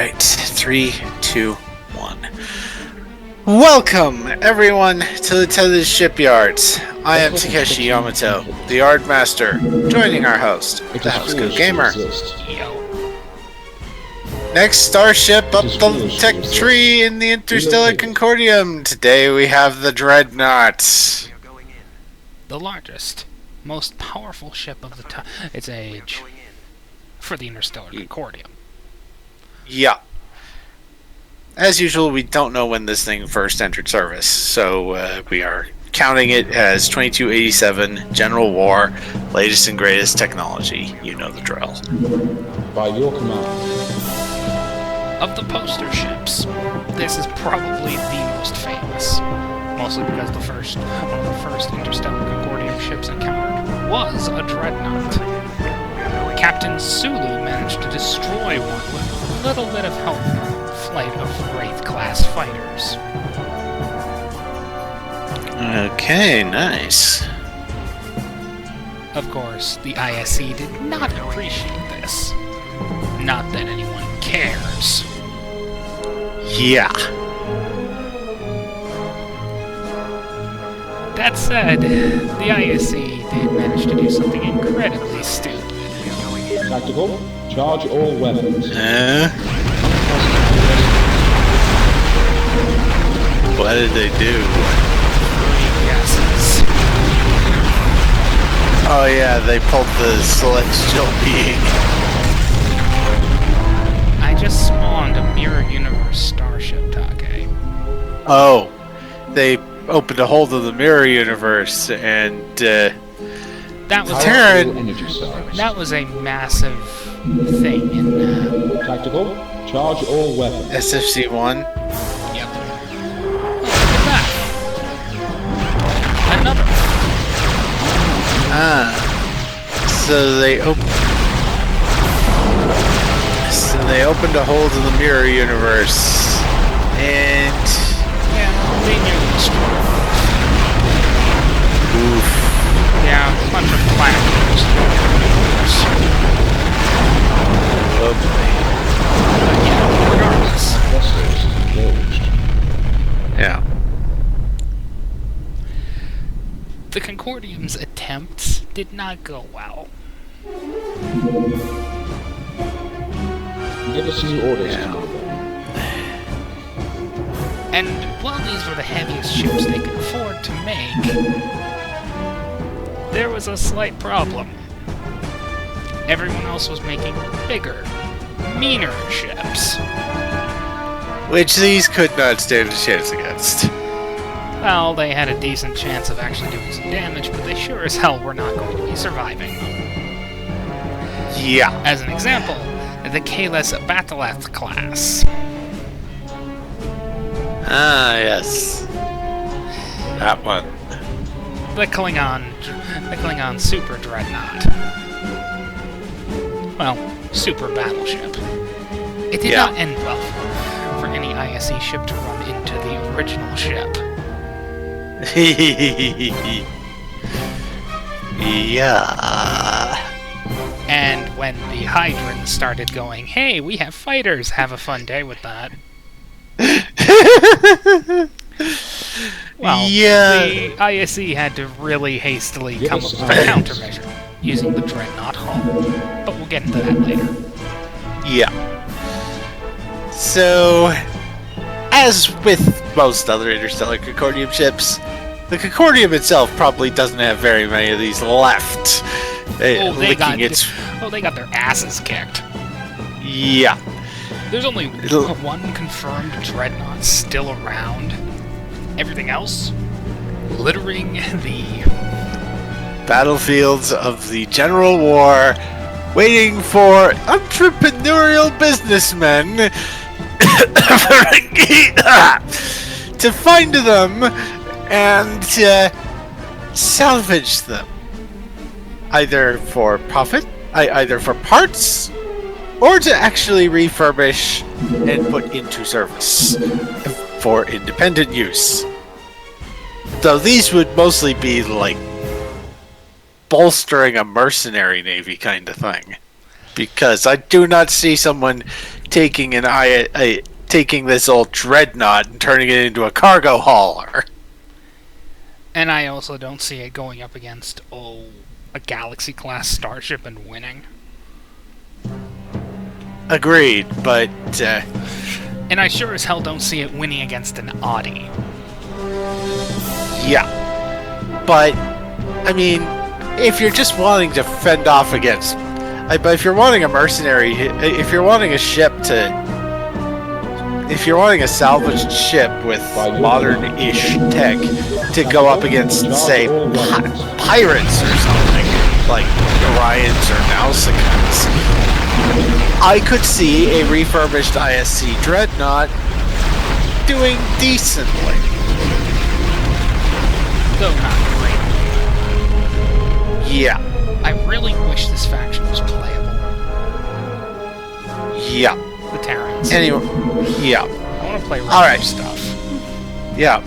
Alright, 3, 2, 1. Welcome, everyone, to the Tethys Shipyard. I am Takeshi Yamato, the Yard Master, joining our host, the Housecoat Gamer. Next starship up the tech tree in the Interstellar Condordium. Today we have the Dreadnought. The largest, most powerful ship of its age for the Interstellar Condordium. Yeah. As usual, we don't know when this thing first entered service, so we are counting it as 2287, General War, latest and greatest technology. You know the drill. By your command. Of the poster ships, this is probably the most famous. Mostly because one of the first Interstellar Condordium ships encountered was a dreadnought. Captain Sulu managed to destroy one with a little bit of help from a flight of Wraith-class fighters. Okay, nice. Of course, the ISC did not appreciate this. Not that anyone cares. Yeah. That said, the ISC did manage to do something incredibly stupid. Tactical, charge all weapons. What did they do? Gases. Oh yeah, they pulled the celestial being. I just spawned a mirror universe starship, Take. Oh, they opened a hole to the mirror universe, and that was that was a massive thing in Tactical, charge all weapons. SFC-1. Yep. Oh, look at that. Another. So they opened a hole to the mirror universe, and They nearly destroyed it. oof. Yeah, a bunch of planet Oh boy. But yeah, regardless. Vessels engaged. Yeah. The Condordium's attempts did not go well. Give us new orders. And while these were the heaviest ships they could afford to make, there was a slight problem. Everyone else was making bigger, meaner ships. Which these could not stand a chance against. Well, they had a decent chance of actually doing some damage, but they sure as hell were not going to be surviving. Yeah. As an example, the Kalis Battlecruiser class. Ah, yes. That one. The Klingon super dreadnought. Well, super battleship. It did not end well for any ISC ship to run into the original ship. Yeah. And when the Hydrans started going, hey, we have fighters, have a fun day with that. Well, the ISC had to really hastily come up with a countermeasure, using the Dreadnought hull. But we'll get into that later. Yeah. So, as with most other Interstellar Condordium ships, the Condordium itself probably doesn't have very many of these left. They got their asses kicked. Yeah. There's only one confirmed dreadnought still around. Everything else, littering the battlefields of the General War, waiting for entrepreneurial businessmen to find them and salvage them. Either for profit, either for parts, or to actually refurbish and put into service for independent use. Though these would mostly be like bolstering a mercenary navy kind of thing. Because I do not see someone taking taking this old dreadnought and turning it into a cargo hauler. And I also don't see it going up against, a Galaxy-class starship and winning. Agreed, but And I sure as hell don't see it winning against an Audi. yeah. But I mean, if you're just wanting to fend off against, but if you're wanting a mercenary, if you're wanting a ship if you're wanting a salvaged ship with modern-ish tech to go up against, say, pirates or something, like Orions or Nausicans, I could see a refurbished ISC Dreadnought doing decently. Though not great. Yeah. I really wish this faction was playable. Yeah. The Terrans. Anyway, yeah. I want to play random Alright. stuff. Yeah.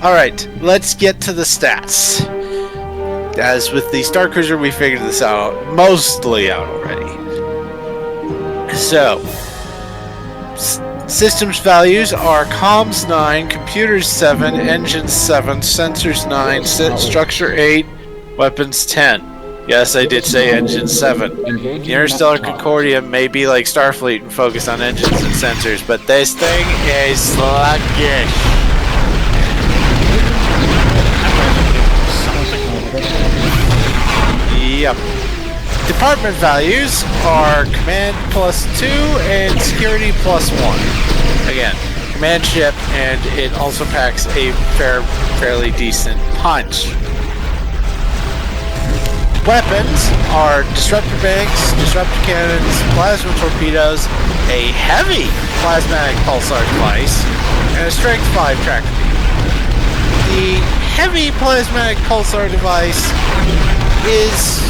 Alright, let's get to the stats. As with the Star Cruiser, we figured this mostly out already. So, systems values are comms 9, computers 7, engines 7, sensors 9, structure 8, weapons 10. Yes, I did say engine 7. The Interstellar Condordium may be like Starfleet and focus on engines and sensors, but this thing is sluggish. Yep. Department values are command +2 and security +1. Again, command ship, and it also packs a fairly decent punch. Weapons are disruptor banks, disruptor cannons, plasma torpedoes, a heavy plasmatic pulsar device, and a strength 5 tractor beam. The heavy plasmatic pulsar device is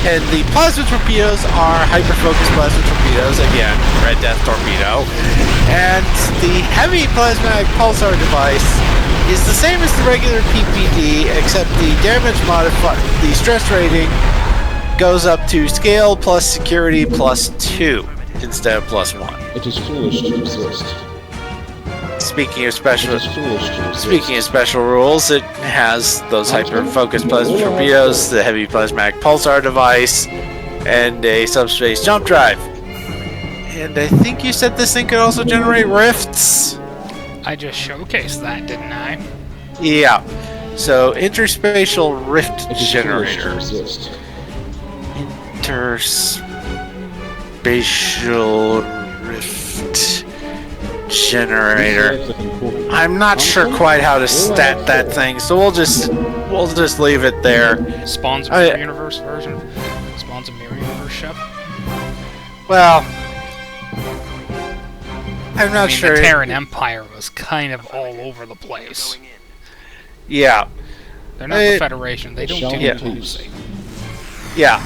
and the plasma torpedoes are hyper-focused plasma torpedoes, again, Red Death torpedo, and the heavy plasmatic pulsar device is the same as the regular PPD, except the damage the stress rating goes up to scale plus security +2 instead of +1. It is foolish to resist. Speaking of It special is foolish to resist. Speaking of special rules, it has those hyper-focused plasma torpedoes, the heavy plasmatic pulsar device, and a subspace jump drive. And I think you said this thing could also generate rifts? I just showcased that, didn't I? Yeah. So, interspatial rift It is generator. foolish to resist. Interspatial rift generator. I'm not sure quite how to stat that thing, so we'll just leave it there. Spawns a mirror universe version. Spawns a mirror universe ship. Well, I'm not sure. The Terran Empire was kind of all over the place. Yeah, They're not the Federation. They don't do Yeah. diplomacy. yeah.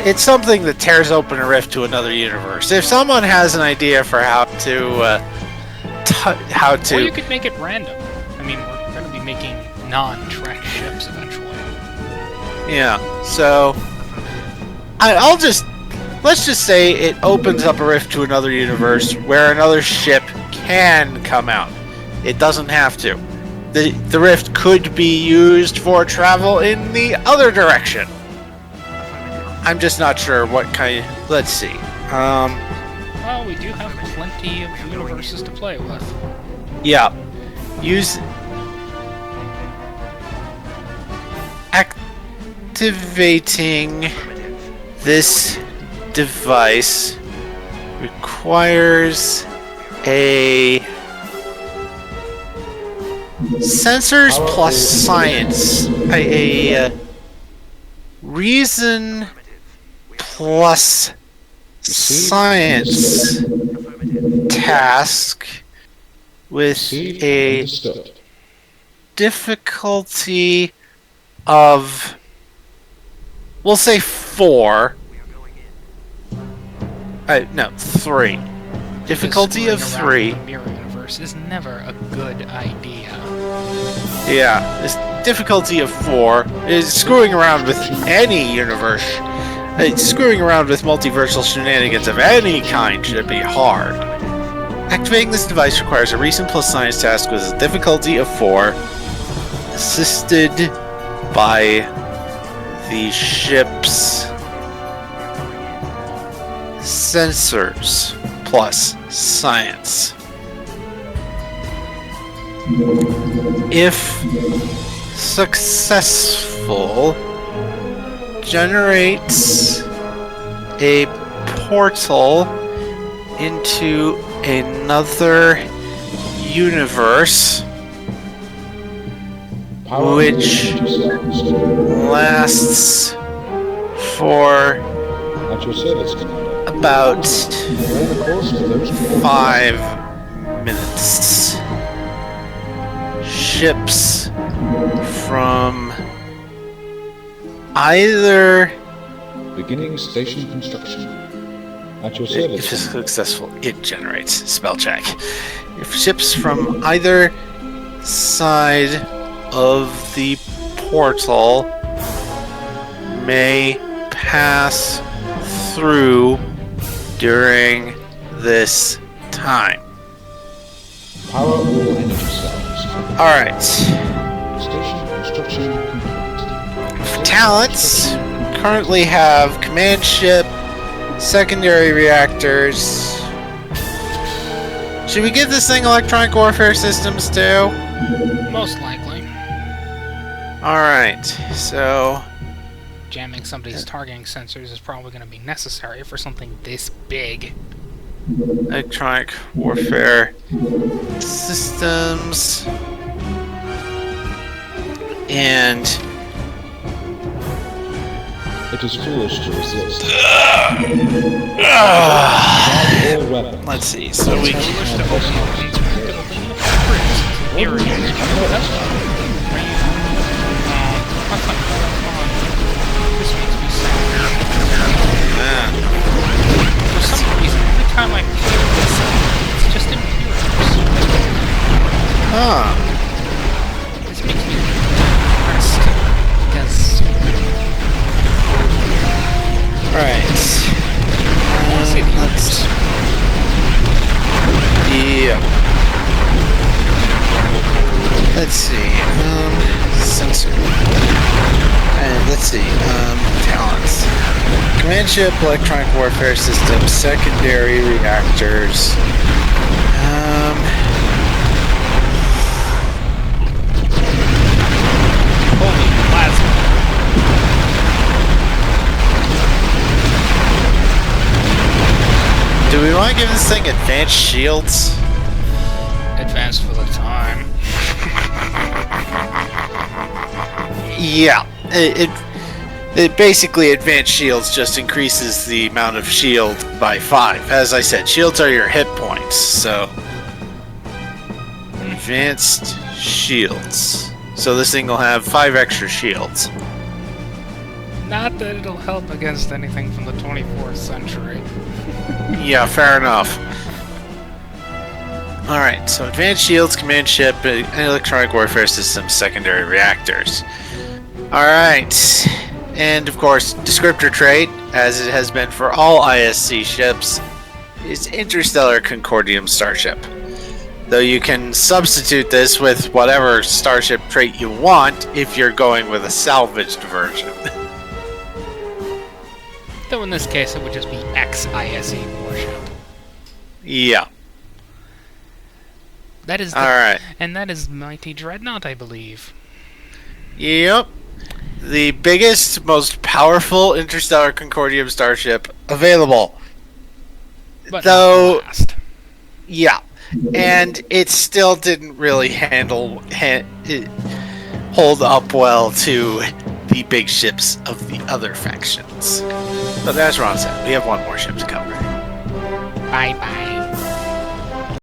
It's something that tears open a rift to another universe. If someone has an idea for how to Or you could make it random. I mean, we're going to be making non-Trek ships eventually. yeah. So let's just say it opens up a rift to another universe where another ship can come out. It doesn't have to. The rift could be used for travel in the other direction. I'm just not sure what kind. Let's see. Well, we do have plenty of universes to play with. Yeah. Activating this device requires a sensors plus science. A reason plus science task with a Understood. difficulty of, we'll say 4. No, 3. Difficulty of Screwing 3. around with the mirror universe is never a good idea. Yeah, difficulty of 4 is screwing around with any universe. Screwing around with multiversal shenanigans of any kind should be hard. Activating this device requires a recent plus science task with a difficulty of 4, assisted by the ship's sensors plus science. If successful, generates a portal into another universe which lasts for At your service, Commander. about During the course of those 5 minutes. Ships from either, beginning station construction. At your if service, it's successful, it generates spell check. If ships from either side of the portal may pass through during this time. power all energy cells. Alright. Station construction complete. Talents currently have command ship, secondary reactors. Should we give this thing electronic warfare systems too? Most likely. Alright, so Jamming somebody's targeting sensors is probably going to be necessary for something this big. electronic warfare systems and It is foolish to resist. All weapons. let's see, so we Wish to open up into building areas. That's fine. Are you? That's fine. This makes me sad. For some reason, every time I kill this, it's just impurities. This makes me depressed because right. I want to see the others. Yeah. Let's see. Sensor. And let's see. Talents. Command ship, electronic warfare systems, secondary reactors. Holy plasma. Do we want to give this thing advanced shields? Advanced for the time. Yeah. It basically, advanced shields just increases the amount of shield by 5. As I said, shields are your hit points, so advanced shields. So this thing will have 5 extra shields. Not that it'll help against anything from the 24th century. Yeah, fair enough. Alright, so advanced shields, command ship, and electronic warfare systems, secondary reactors. Alright, and of course, descriptor trait, as it has been for all ISC ships, is Interstellar Condordium starship. Though you can substitute this with whatever starship trait you want if you're going with a salvaged version. Though in this case, it would just be ex-ISE warship. Yeah. That is the, Alright. and that is Mighty Dreadnought, I believe. Yep. The biggest, most powerful Interstellar Condordium starship available. But Though- not the last. Yeah. And it still didn't really hold up well to the big ships of the other factions. But as Ron said, we have one more ship to cover. Bye-bye.